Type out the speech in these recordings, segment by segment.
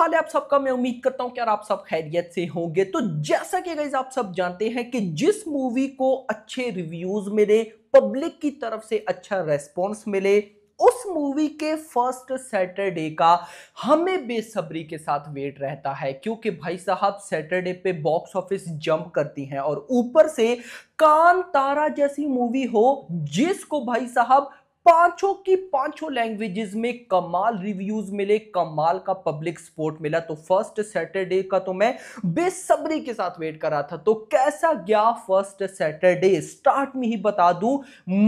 हाल है आप सबका। मैं उम्मीद करता हूं कि यार आप सब खैरियत से होंगे। तो जैसा कि गाइस आप सब जानते हैं कि जिस मूवी को अच्छे रिव्यूज मिले, पब्लिक की तरफ से अच्छा रेस्पॉन्स मिले, उस मूवी के फर्स्ट सैटरडे का हमें बेसब्री के साथ वेट रहता है, क्योंकि भाई साहब सैटरडे पे बॉक्स ऑफिस जंप करती हैं और ऊपर से कांतारा जैसी मूवी हो जिसको भाई साहब पांचों की पांचों लैंग्वेजेस में कमाल रिव्यूज मिले, कमाल का पब्लिक सपोर्ट मिला। तो फर्स्ट सैटरडे का तो मैं बेसब्री के साथ वेट कर रहा था। तो कैसा गया फर्स्ट सैटरडे, स्टार्ट में ही बता दूं,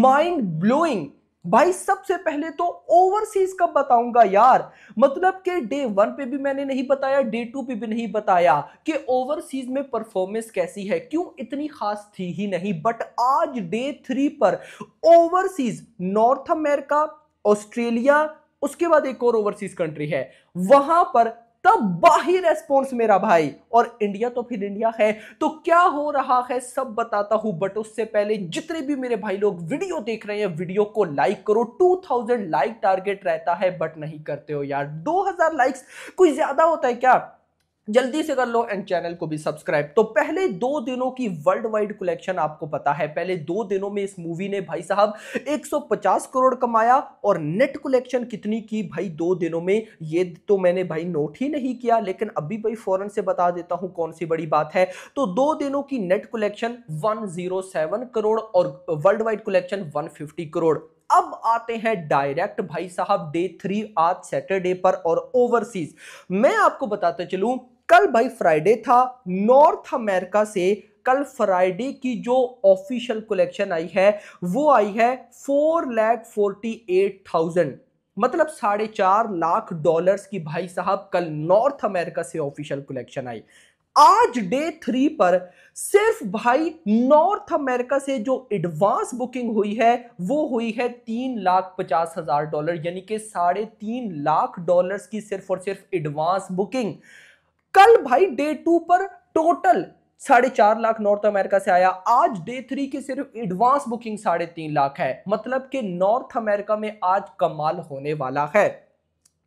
माइंड ब्लोइंग। भाई सबसे पहले तो ओवरसीज का बताऊंगा यार। मतलब कि डे वन पे भी मैंने नहीं बताया, डे टू पे भी नहीं बताया कि ओवरसीज में परफॉर्मेंस कैसी है, क्यों इतनी खास थी ही नहीं। बट आज डे थ्री पर ओवरसीज, नॉर्थ अमेरिका, ऑस्ट्रेलिया, उसके बाद एक और ओवरसीज कंट्री है, वहां पर तबाही रेस्पॉन्स मेरा भाई। और इंडिया तो फिर इंडिया है। तो क्या हो रहा है सब बताता हूं, बट उससे पहले जितने भी मेरे भाई लोग वीडियो देख रहे हैं, वीडियो को लाइक करो। 2000 लाइक टारगेट रहता है बट नहीं करते हो यार। 2000 लाइक्स कोई ज्यादा होता है क्या? जल्दी से कर लो एंड चैनल को भी सब्सक्राइब। तो पहले 2 दिनों की वर्ल्ड वाइड कलेक्शन आपको पता है, पहले 2 दिनों में इस मूवी ने भाई साहब 150 करोड़ कमाया। और नेट कलेक्शन कितनी की भाई 2 दिनों में, ये तो मैंने भाई नोट ही नहीं किया, लेकिन अभी भाई फौरन से बता देता हूं कौन सी बड़ी बात है। तो 2 दिनों की नेट कलेक्शन 107 करोड़ और वर्ल्ड वाइड कलेक्शन 150 करोड़। अब आते हैं डायरेक्ट भाई साहब डे थ्री आज सैटरडे पर और ओवरसीज। मैं आपको बताते चलूं, कल भाई फ्राइडे था, नॉर्थ अमेरिका से कल फ्राइडे की जो ऑफिशियल कलेक्शन आई है वो आई है 4,48,000, मतलब $4.5 लाख की भाई साहब कल नॉर्थ अमेरिका से ऑफिशियल कलेक्शन आई। आज डे थ्री पर सिर्फ भाई नॉर्थ अमेरिका से जो एडवांस बुकिंग हुई है वो हुई है $3,50,000, यानी कि $3.5 लाख की सिर्फ और सिर्फ एडवांस बुकिंग। कल भाई डे टू पर टोटल 4.5 लाख नॉर्थ अमेरिका से आया। आज डे थ्री की सिर्फ एडवांस बुकिंग 3.5 लाख है। मतलब कि नॉर्थ अमेरिका में आज कमाल होने वाला है।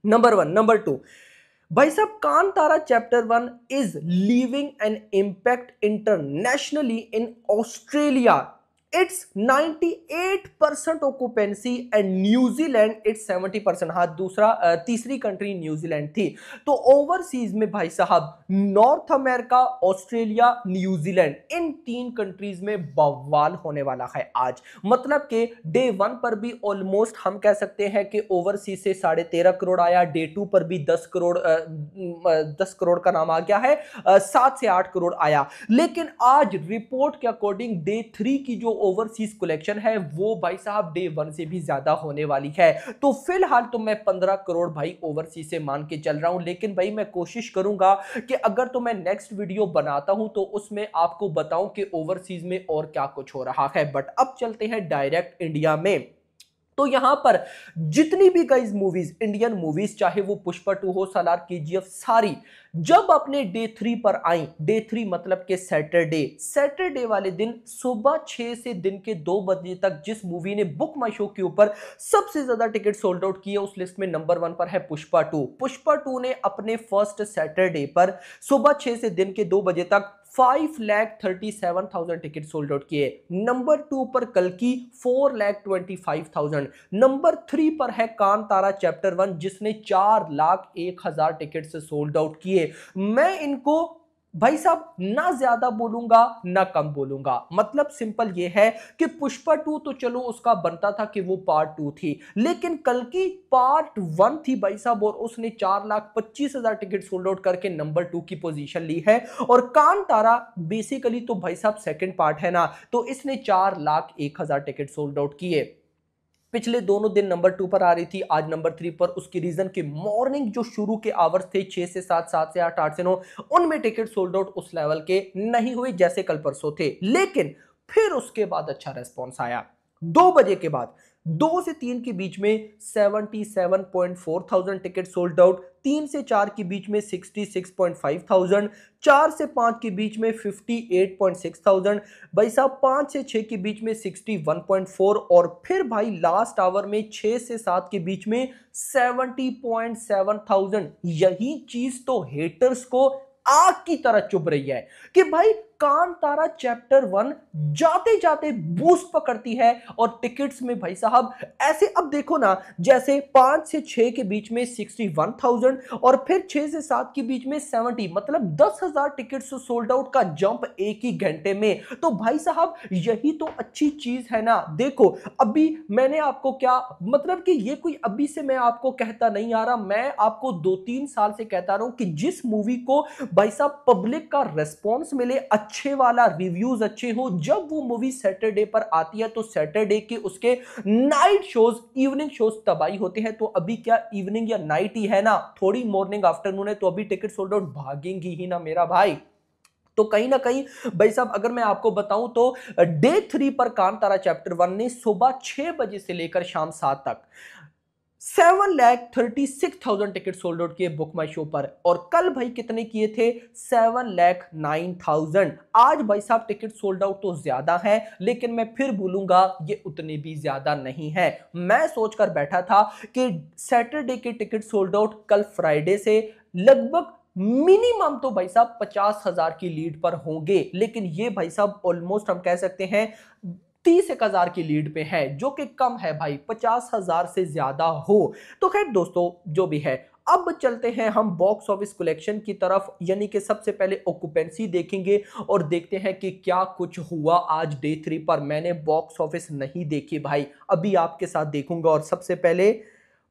Number one. नंबर टू, भाई साहब Kantara chapter 1 is leaving an impact internationally in Australia. It's 98% occupancy and New Zealand it's 70%। हाँ, तीसरी कंट्री न्यूजीलैंड थी। तो ओवरसीज में भाई साहब नॉर्थ अमेरिका, ऑस्ट्रेलिया, न्यूजीलैंड, इन 3 कंट्रीज में बवाल होने वाला है आज। मतलब कि डे वन पर भी ऑलमोस्ट हम कह सकते हैं कि ओवरसीज से 13.5 करोड़ आया, डे टू पर भी 10 करोड़ का नाम आ गया है, 7 से 8 करोड़ आया। लेकिन आज रिपोर्ट के अकॉर्डिंग डे थ्री की जो ओवरसीज कलेक्शन है वो भाई साहब डे वन से भी ज्यादा होने वाली है। तो फिलहाल तो मैं 15 करोड़ भाई ओवरसीज से मान के चल रहा हूं, लेकिन भाई मैं कोशिश करूंगा कि अगर तो मैं नेक्स्ट वीडियो बनाता हूं तो उसमें आपको बताऊं कि ओवरसीज में और क्या कुछ हो रहा है। बट अब चलते हैं डायरेक्ट इंडिया में। तो यहां पर जितनी भी गाइस मूवीज, इंडियन मूवीज, चाहे वो पुष्पा 2 हो, सालार, केजीएफ, सारी जब अपने डे थ्री पर आई, डे थ्री मतलब के सैटरडे वाले दिन सुबह 6 से दिन के 2 बजे तक जिस मूवी ने बुक माई शो के ऊपर सबसे ज्यादा टिकट सोल्ड आउट किए, उस लिस्ट में नंबर 1 पर है पुष्पा 2। पुष्पा 2 ने अपने फर्स्ट सैटरडे पर सुबह 6 से दिन के 2 बजे तक 5,37,000 टिकट सोल्ड आउट किए। नंबर 2 पर कल की 4,25,000। नंबर 3 पर है कांतारा चैप्टर 1 जिसने 4,01,000 टिकट से सोल्ड आउट किए। मैं इनको भाई साहब ना ज्यादा बोलूंगा ना कम बोलूंगा। मतलब सिंपल ये है कि पुष्पा 2 तो चलो उसका बनता था कि वो पार्ट 2 थी, लेकिन कल की पार्ट 1 थी भाई साहब, और उसने 4,25,000 टिकट सोल्ड आउट करके नंबर 2 की पोजीशन ली है। और कांतारा बेसिकली तो भाई साहब सेकंड पार्ट है ना, तो इसने 4,01,000 टिकट सोल्ड आउट किए। पिछले दोनों दिन नंबर 2 पर आ रही थी, आज नंबर 3 पर। उसकी रीजन कि मॉर्निंग जो शुरू के आवर्स थे 6 से 7, 7 से 8, 8 से 9, उनमें टिकट सोल्ड आउट उस लेवल के नहीं हुए जैसे कल परसों थे। लेकिन फिर उसके बाद अच्छा रेस्पॉन्स आया। 2 बजे के बाद 2 से 3 के बीच में 77.4 थाउजेंड टिकट सोल्ड आउट, 3 से 4 के बीच में 66.5 थाउजेंड, 4 से 5 के बीच में 58.6 थाउजेंड, भाई साहब 5 से 6 के बीच में 61.4, और फिर भाई लास्ट आवर में 6 से 7 के बीच में 70.7 थाउजेंड। यही चीज तो हेटर्स को आग की तरह चुभ रही है कि भाई कांतारा चैप्टर 1 जाते जाते बूस्ट पकड़ती है और टिकट्स में भाई साहब ऐसे, अब देखो ना, जैसे 5 से 6 के बीच में 61,000 और फिर 6 से 7 के बीच में 70, मतलब 10,000 टिकट्स सोल्ड आउट का जंप एक ही घंटे में। तो भाई साहब यही तो अच्छी चीज है ना। देखो अभी मैंने आपको क्या मतलब कि ये कोई अभी से मैं आपको कहता नहीं आ रहा, मैं आपको 2-3 साल से कहता रहा हूं कि जिस मूवी को भाई साहब पब्लिक का रेस्पॉन्स मिले, अच्छे वाला रिव्यूज अच्छे हो, जब वो मूवी सैटरडे पर आती है तो सैटरडे के उसके नाइट शोज, इवनिंग शोज तबाही होते हैं। तो अभी क्या इवनिंग या नाइट ही है ना, थोड़ी मॉर्निंग आफ्टरनून है, तो अभी टिकट सोल्ड आउट भागेंगी ही ना मेरा भाई। तो कहीं ना कहीं भाई साहब अगर मैं आपको बताऊं तो डे 3 पर कांतारा चैप्टर 1 ने सुबह 6 बजे से लेकर शाम 7 तक 7,36,000 टिकट सोल्ड आउट किए बुक माई शो पर। और कल भाई कितने किए थे? 7,09,000। आज भाई साहब टिकट सोल्ड आउट तो ज्यादा है, लेकिन मैं फिर बोलूंगा ये उतने भी ज्यादा नहीं है। मैं सोचकर बैठा था कि सैटरडे के टिकट सोल्ड आउट कल फ्राइडे से लगभग मिनिमम तो भाई साहब 50,000 की लीड पर होंगे, लेकिन ये भाई साहब ऑलमोस्ट हम कह सकते हैं 30,000 की लीड पे है, जो कि कम है भाई, 50,000 से ज्यादा हो। तो खैर दोस्तों जो भी है, अब चलते हैं हम बॉक्स ऑफिस कलेक्शन की तरफ, यानी कि सबसे पहले ऑक्यूपेंसी देखेंगे और देखते हैं कि क्या कुछ हुआ आज डे 3 पर। मैंने बॉक्स ऑफिस नहीं देखी भाई, अभी आपके साथ देखूंगा। और सबसे पहले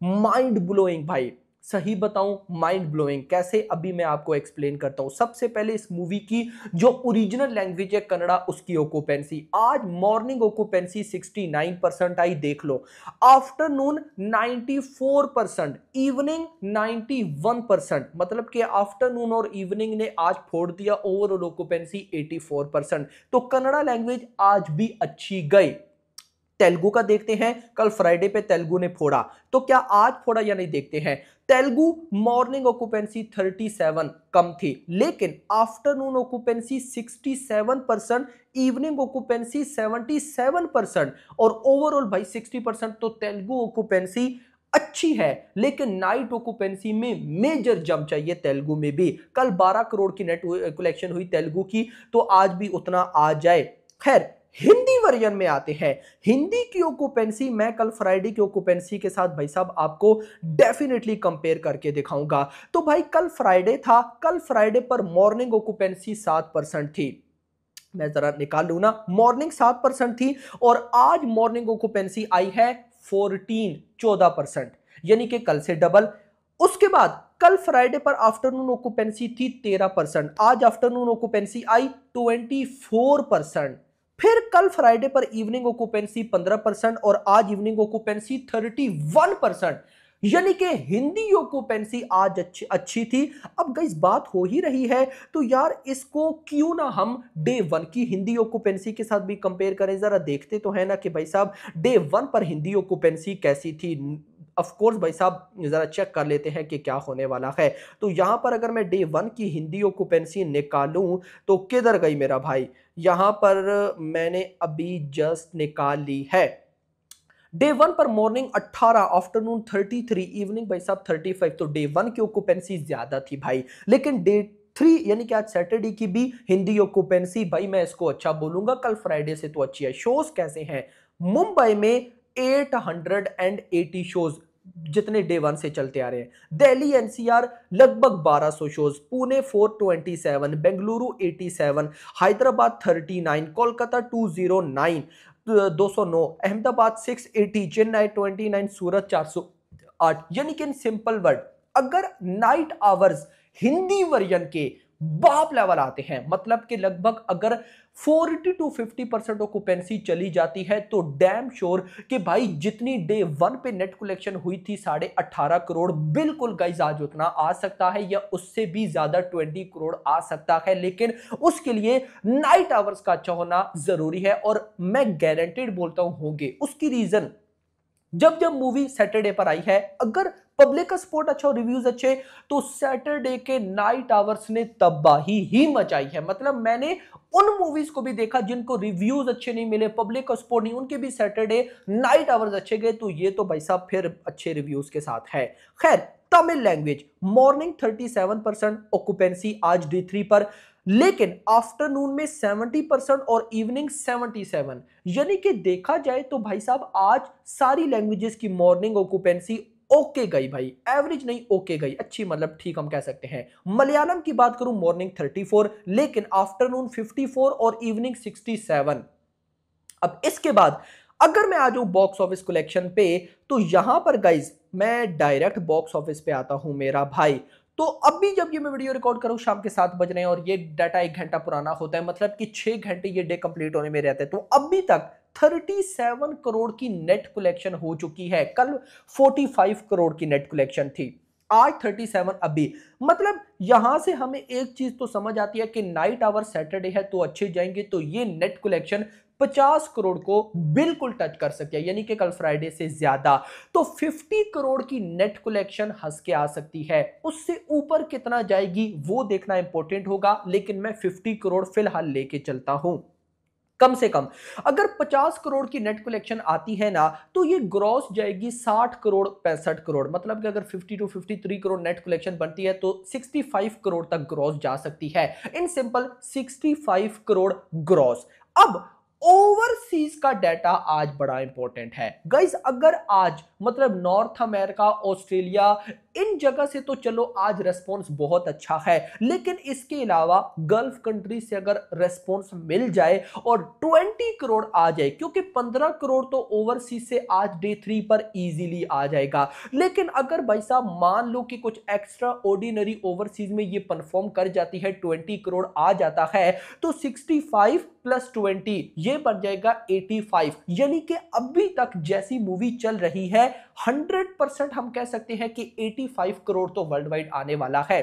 माइंड ब्लोइंग भाई, सही बताऊं माइंड ब्लोइंग कैसे, अभी मैं आपको एक्सप्लेन करता हूं। सबसे पहले इस मूवी की जो ओरिजिनल लैंग्वेज है कन्नड़ा, उसकी ऑक्यूपेंसी आज मॉर्निंग ऑक्यूपेंसी 69% आई, देख लो। आफ्टरनून 94%, इवनिंग 91%, मतलब कि आफ्टरनून और इवनिंग ने आज फोड़ दिया ओवरऑल ऑक्यूपेंसी 84%। तो कन्नड़ा लैंग्वेज आज भी अच्छी गई। तेलुगु का देखते हैं, कल फ्राइडे पे तेलुगु ने फोड़ा, तो क्या आज फोड़ा या नहीं देखते हैं। तेलुगु मॉर्निंग ऑक्यूपेंसी 37 कम थी, लेकिन आफ्टरनून ऑक्यूपेंसी 67%, इवनिंग ऑक्यूपेंसी 77% और ओवरऑल भाई 60%। तो तेलुगु ऑक्यूपेंसी अच्छी है, लेकिन नाइट ऑक्यूपेंसी में मेजर जंप चाहिए तेलुगु में भी। कल 12 करोड़ की नेट कलेक्शन हुई तेलुगु की, तो आज भी उतना आ जाए। खैर हिंदी वर्जन में आते हैं। हिंदी की ऑक्यूपेंसी मैं कल फ्राइडे की ऑक्यूपेंसी के साथ भाई साहब आपको डेफिनेटली कंपेयर करके दिखाऊंगा। तो भाई कल फ्राइडे था, कल फ्राइडे पर मॉर्निंग ऑक्यूपेंसी 7% थी, मैं जरा निकाल लूं ना, मॉर्निंग 7% थी और आज मॉर्निंग ऑक्यूपेंसी आई है 14% यानी कि कल से डबल। उसके बाद कल फ्राइडे पर आफ्टरनून ऑक्यूपेंसी थी 13%, आज आफ्टरनून ऑक्यूपेंसी आई 24%। फिर कल फ्राइडे पर इवनिंग ऑक्यूपेंसी 15% और आज इवनिंग ऑक्यूपेंसी 31%, यानी कि हिंदी ऑक्यूपेंसी आज अच्छी थी। अब गाइस बात हो ही रही है, तो यार इसको क्यों ना हम डे 1 की हिंदी ऑक्यूपेंसी के साथ भी कंपेयर करें, जरा देखते तो है ना कि भाई साहब डे 1 पर हिंदी ऑक्यूपेंसी कैसी थी। ऑफ कोर्स भाई साहब जरा चेक कर लेते हैं कि क्या होने वाला है। तो यहां पर अगर मैं डे 1 की हिंदी ऑक्यूपेंसी निकालूं तो किधर गई मेरा भाई, यहां पर मैंने अभी जस्ट निकाल ली है। डे 1 पर मॉर्निंग 18, आफ्टरनून 33, इवनिंग भाई साहब 35। तो डे 1 की ऑक्यूपेंसी ज्यादा थी भाई, लेकिन डे 3 यानी कि आज सैटरडे की भी हिंदी ऑक्यूपेंसी भाई मैं इसको अच्छा बोलूंगा, कल फ्राइडे से तो अच्छी है। शोज कैसे हैं? मुंबई में 880 शोज जितने डे 1 से चलते आ रहे हैं। दिल्ली एनसीआर लगभग 1200 शोज, पुणे 427, बेंगलुरु 87, हैदराबाद 39, कोलकाता 209, 209, अहमदाबाद 680, चेन्नई 29, सूरत 408। यानी कि इन सिंपल वर्ड अगर नाइट आवर्स हिंदी वर्जन के बाप लेवल आते हैं, मतलब कि लगभग अगर 40 to 50% ऑक्यूपेंसी चली जाती है, तो डैम श्योर कि भाई जितनी डे 1 पे नेट कलेक्शन हुई थी 18.5 करोड़, बिल्कुल गाइस आज उतना आ सकता है या उससे भी ज्यादा 20 करोड़ आ सकता है। लेकिन उसके लिए नाइट आवर्स का अच्छा होना जरूरी है और मैं गारंटेड बोलता हूं होंगे। उसकी रीजन जब जब मूवी सैटरडे पर आई है, अगर पब्लिक का सपोर्ट अच्छा और रिव्यूज अच्छे, तो सैटरडे के नाइट आवर्स ने तबाही ही मचाई है। मतलब मैंने उन मूवीज को भी देखा जिनको रिव्यूज अच्छे नहीं मिले, पब्लिक का सपोर्ट नहीं, उनके भी सैटरडे नाइट आवर्स अच्छे गए, तो ये तो भाई साहब फिर अच्छे रिव्यूज के साथ है। खैर, तमिल लैंग्वेज मॉर्निंग 37% ऑक्यूपेंसी आज D3 पर, लेकिन आफ्टरनून में 70% और इवनिंग 77, यानी कि देखा जाए तो भाई साहब आज सारी लैंग्वेजेस की मॉर्निंग ऑक्यूपेंसी ओके गई भाई, एवरेज नहीं ओके गई, अच्छी मतलब ठीक हम कह सकते हैं। मलयालम की बात करूं मॉर्निंग 34, लेकिन आफ्टरनून 54 और इवनिंग 67। अब इसके बाद अगर मैं आ जाऊं बॉक्स ऑफिस कलेक्शन पे, तो यहां पर गाइज मैं डायरेक्ट बॉक्स ऑफिस पे आता हूं मेरा भाई। तो अभी जब ये मैं वीडियो रिकॉर्ड करूं शाम के 7 बज रहे हैं और ये डाटा 1 घंटा पुराना होता है, मतलब कि 6 घंटे ये डे कंप्लीट होने में रहते हैं, तो अभी तक 37 करोड़ की नेट कलेक्शन हो चुकी है। कल 45 करोड़ की नेट कलेक्शन थी, आज 37 अभी। मतलब यहां से हमें एक चीज तो समझ आती है कि नाइट आवर सैटरडे है तो अच्छे जाएंगे, तो ये नेट कलेक्शन 50 करोड़ को बिल्कुल टच कर सकती है, यानी कि कल फ्राइडे से ज्यादा। तो 50 करोड़ की नेट कलेक्शन हंस के आ सकती है, उससे ऊपर कितना जाएगी वो देखना इंपॉर्टेंट होगा, लेकिन मैं 50 करोड़ फिलहाल लेके चलता हूं। कम से कम अगर 50 करोड़ की नेट कलेक्शन आती है ना, तो ये ग्रॉस जाएगी 60 करोड़ 65 करोड़, मतलब कि अगर 50 टू 53 करोड़ नेट कलेक्शन बनती है तो 65 करोड़ तक ग्रॉस जा सकती है। In simple 65 crore gross. अब ओवरसीज का डाटा आज बड़ा इंपॉर्टेंट है गाइस। अगर आज मतलब नॉर्थ अमेरिका, ऑस्ट्रेलिया, इन जगह से तो चलो आज रेस्पॉन्स बहुत अच्छा है, लेकिन इसके अलावा गल्फ कंट्री से अगर रेस्पॉन्स मिल जाए और 20 करोड़ आ जाए, क्योंकि 15 करोड़ तो ओवरसीज से आज D3 पर इजीली आ जाएगा। लेकिन अगर भाई साहब मान लो कि कुछ एक्स्ट्रा ऑर्डिनरी ओवरसीज में ये परफॉर्म कर जाती है, 20 करोड़ आ जाता है, तो 65 प्लस 20 ये बन जाएगा 85, यानी कि अभी तक जैसी मूवी चल रही है 100% हम कह सकते हैं कि 85 करोड़ तो वर्ल्ड वाइड आने वाला है।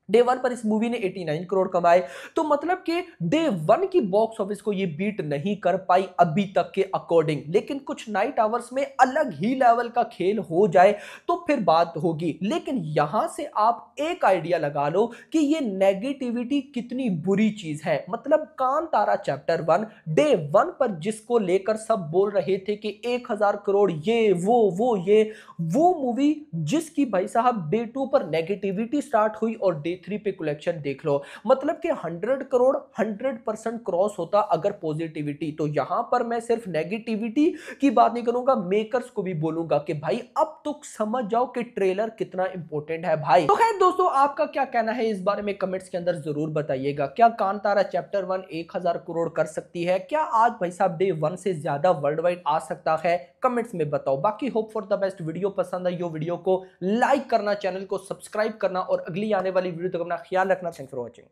डे 1 पर इस मूवी ने 89 करोड़ कमाए, तो मतलब कि डे 1 की बॉक्स ऑफिस को ये बीट नहीं कर पाई अभी तक के अकॉर्डिंग। लेकिन कुछ नाइट आवर्स में अलग ही लेवल का खेल हो जाए तो फिर बात होगी। लेकिन यहां से आप एक आइडिया लगा लो कि ये नेगेटिविटी कितनी बुरी चीज है। मतलब कांतारा चैप्टर 1 डे 1 पर जिसको लेकर सब बोल रहे थे कि 1000 करोड़ ये वो मूवी जिसकी भाई साहब डे 2 पर नेगेटिविटी स्टार्ट हुई और डे 3 पे कलेक्शन देख लो, मतलब कि 100 करोड़ 100% क्रॉस होता अगर पॉजिटिविटी। तो यहां पर मैं सिर्फ नेगेटिविटी की बात नहीं करूंगा, मेकर्स को भी बोलूंगा कि भाई अब तो समझ जाओ कि ट्रेलर कितना इंपॉर्टेंट है भाई। तो खैर दोस्तों, आपका क्या कहना है इस बारे में कमेंट्स के अंदर जरूर बताइएगा। क्या कांतारा चैप्टर 1 1000 करोड़ कर सकती है? क्या आज भाई साहब डे 1 से ज्यादा वर्ल्ड वाइड आ सकता है? कमेंट्स में बताओ। बाकी hope for the best. Video पसंद आई हो वीडियो को लाइक करना, चैनल को सब्सक्राइब करना और अगली आने वाली वीडियो तक अपना ख्याल रखना। Thanks for watching.